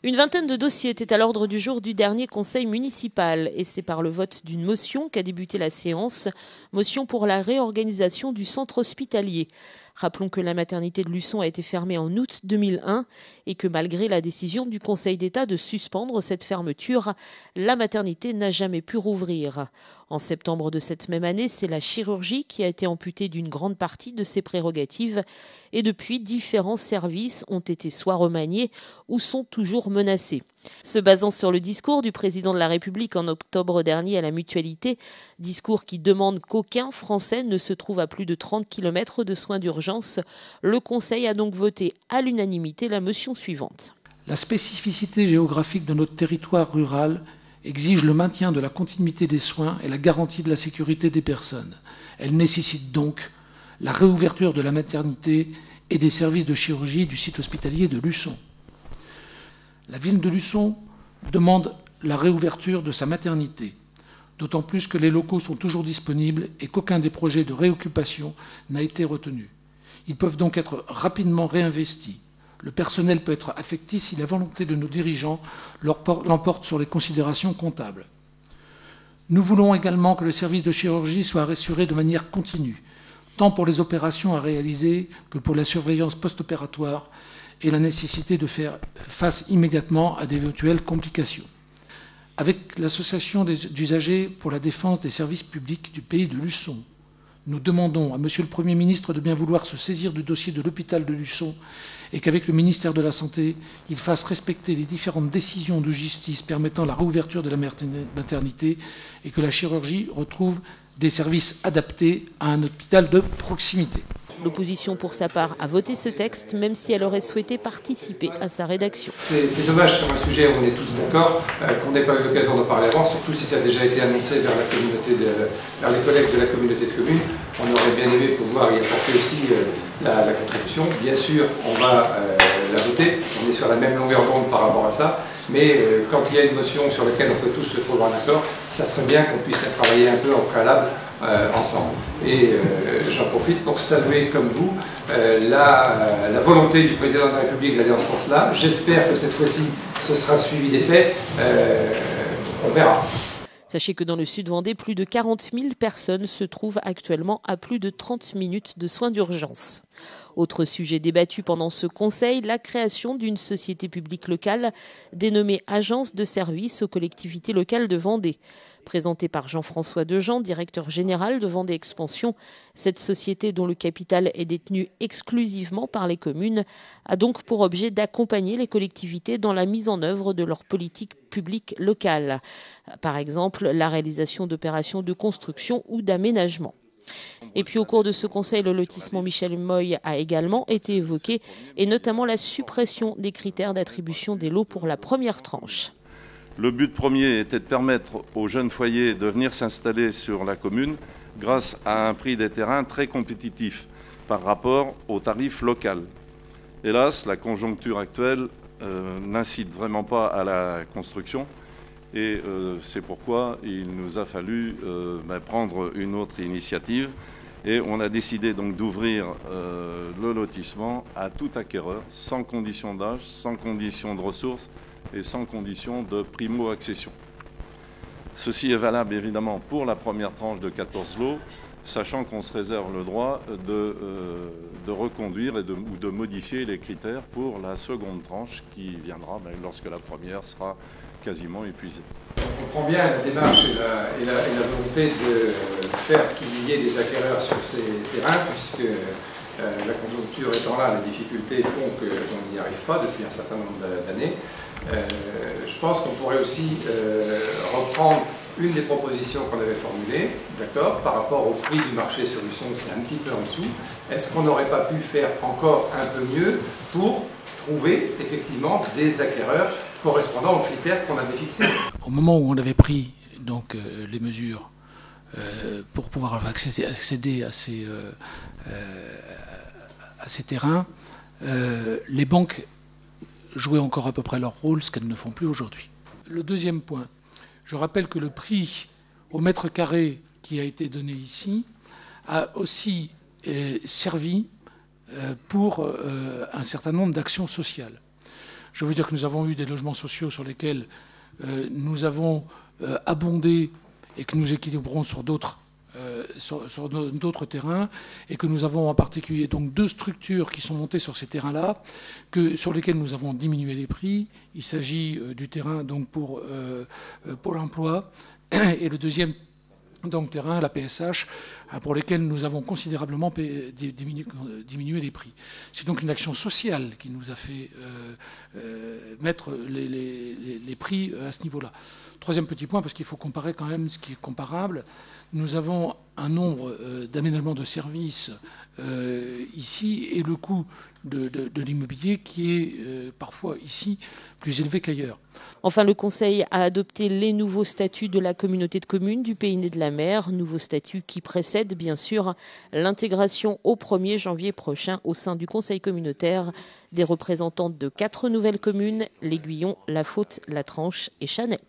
Une vingtaine de dossiers étaient à l'ordre du jour du dernier conseil municipal et c'est par le vote d'une motion qu'a débuté la séance, motion pour la réorganisation du centre hospitalier. Rappelons que la maternité de Luçon a été fermée en août 2001 et que malgré la décision du Conseil d'État de suspendre cette fermeture, la maternité n'a jamais pu rouvrir. En septembre de cette même année, c'est la chirurgie qui a été amputée d'une grande partie de ses prérogatives et depuis, différents services ont été soit remaniés ou sont toujours menacés. Se basant sur le discours du président de la République en octobre dernier à la Mutualité, discours qui demande qu'aucun Français ne se trouve à plus de 30 km de soins d'urgence, le Conseil a donc voté à l'unanimité la motion suivante. La spécificité géographique de notre territoire rural exige le maintien de la continuité des soins et la garantie de la sécurité des personnes. Elle nécessite donc la réouverture de la maternité et des services de chirurgie du site hospitalier de Luçon. La ville de Luçon demande la réouverture de sa maternité, d'autant plus que les locaux sont toujours disponibles et qu'aucun des projets de réoccupation n'a été retenu. Ils peuvent donc être rapidement réinvestis. Le personnel peut être affecté si la volonté de nos dirigeants l'emporte sur les considérations comptables. Nous voulons également que le service de chirurgie soit assuré de manière continue, tant pour les opérations à réaliser que pour la surveillance post-opératoire et la nécessité de faire face immédiatement à d'éventuelles complications. Avec l'association d'usagers pour la défense des services publics du pays de Luçon, nous demandons à Monsieur le Premier ministre de bien vouloir se saisir du dossier de l'hôpital de Luçon et qu'avec le ministère de la Santé, il fasse respecter les différentes décisions de justice permettant la réouverture de la maternité et que la chirurgie retrouve des services adaptés à un hôpital de proximité. L'opposition, pour sa part, a voté ce texte, même si elle aurait souhaité participer à sa rédaction. C'est dommage sur un sujet où on est tous d'accord, qu'on n'ait pas eu l'occasion d'en parler avant, surtout si ça a déjà été annoncé vers les collègues de la communauté de communes. On aurait bien aimé pouvoir y apporter aussi la contribution. Bien sûr, on va la voter, on est sur la même longueur d'onde par rapport à ça, mais quand il y a une motion sur laquelle on peut tous se trouver en accord, ça serait bien qu'on puisse travailler un peu en préalable ensemble. Et j'en profite pour saluer, comme vous, la volonté du président de la République d'aller en ce sens-là. J'espère que cette fois-ci, ce sera suivi des faits. On verra. Sachez que dans le Sud-Vendée, plus de 40 000 personnes se trouvent actuellement à plus de 30 minutes de soins d'urgence. Autre sujet débattu pendant ce conseil, la création d'une société publique locale dénommée Agence de services aux collectivités locales de Vendée. Présentée par Jean-François Dejean, directeur général de Vendée Expansion, cette société dont le capital est détenu exclusivement par les communes a donc pour objet d'accompagner les collectivités dans la mise en œuvre de leur politique publique locale. Par exemple, la réalisation d'opérations de construction ou d'aménagement. Et puis au cours de ce conseil, le lotissement Michel Moy a également été évoqué, et notamment la suppression des critères d'attribution des lots pour la première tranche. Le but premier était de permettre aux jeunes foyers de venir s'installer sur la commune grâce à un prix des terrains très compétitif par rapport au tarif local. Hélas, la conjoncture actuelle n'incite vraiment pas à la construction et c'est pourquoi il nous a fallu prendre une autre initiative et on a décidé donc d'ouvrir le lotissement à tout acquéreur sans condition d'âge, sans condition de ressources et sans condition de primo-accession. Ceci est valable évidemment pour la première tranche de 14 lots, sachant qu'on se réserve le droit de reconduire ou de modifier les critères pour la seconde tranche qui viendra lorsque la première sera quasiment épuisée. On comprend bien la démarche et la volonté de faire qu'il y ait des acquéreurs sur ces terrains, puisque la conjoncture étant là, les difficultés font qu'on n'y arrive pas depuis un certain nombre d'années. Je pense qu'on pourrait aussi reprendre une des propositions qu'on avait formulées, d'accord, par rapport au prix du marché sur Luçon, c'est un petit peu en dessous. Est-ce qu'on n'aurait pas pu faire encore un peu mieux pour trouver effectivement des acquéreurs correspondant aux critères qu'on avait fixés? Au moment où on avait pris donc, les mesures pour pouvoir accéder à ces terrains, les banques jouaient encore à peu près leur rôle, ce qu'elles ne font plus aujourd'hui. Le deuxième point, je rappelle que le prix au mètre carré qui a été donné ici a aussi servi pour un certain nombre d'actions sociales. Je veux dire que nous avons eu des logements sociaux sur lesquels nous avons abondé et que nous équilibrons sur d'autres terrains, et que nous avons en particulier donc 2 structures qui sont montées sur ces terrains-là, sur lesquels nous avons diminué les prix. Il s'agit du terrain donc pour Pôle emploi, et le deuxième donc terrain, la PSH, pour lesquels nous avons considérablement diminué les prix. C'est donc une action sociale qui nous a fait mettre les prix à ce niveau-là. Troisième petit point, parce qu'il faut comparer quand même ce qui est comparable. Nous avons un nombre d'aménagements de services ici, et le coût de l'immobilier qui est parfois ici plus élevé qu'ailleurs. Enfin, le Conseil a adopté les nouveaux statuts de la communauté de communes du Pays Né de la Mer, nouveaux statuts qui précèdent bien sûr l'intégration au 1er janvier prochain au sein du Conseil communautaire des représentantes de 4 nouvelles communes, l'Aiguillon, La Faute, La Tranche et Chanay.